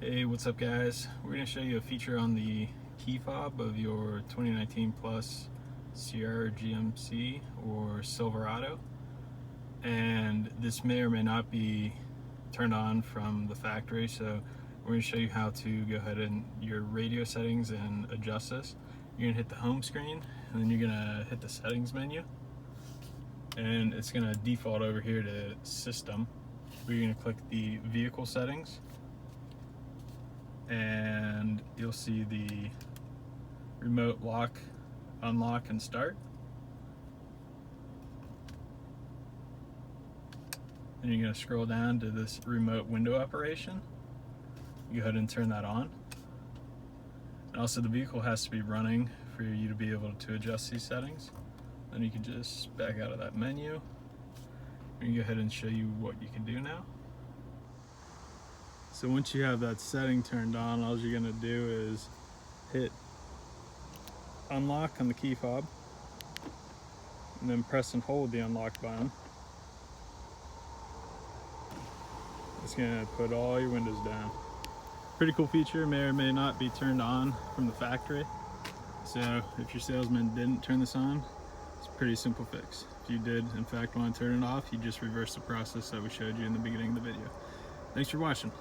Hey, what's up guys? We're going to show you a feature on the key fob of your 2019 plus Sierra GMC or Silverado, and this may or may not be turned on from the factory, so we're going to show you how to go ahead and your radio settings and adjust this. You're going to hit the home screen and then you're going to hit the settings menu, and it's going to default over here to system. We're going to click the vehicle settings, and you'll see the remote lock, unlock, and start. Then you're going to scroll down to this remote window operation. You go ahead and turn that on. And also the vehicle has to be running for you to be able to adjust these settings. Then you can just back out of that menu. We can go ahead and show you what you can do now. So once you have that setting turned on, all you're going to do is hit unlock on the key fob and then press and hold the unlock button. It's going to put all your windows down. Pretty cool feature, may or may not be turned on from the factory. So if your salesman didn't turn this on, it's a pretty simple fix. If you did in fact want to turn it off, you just reverse the process that we showed you in the beginning of the video. Thanks for watching.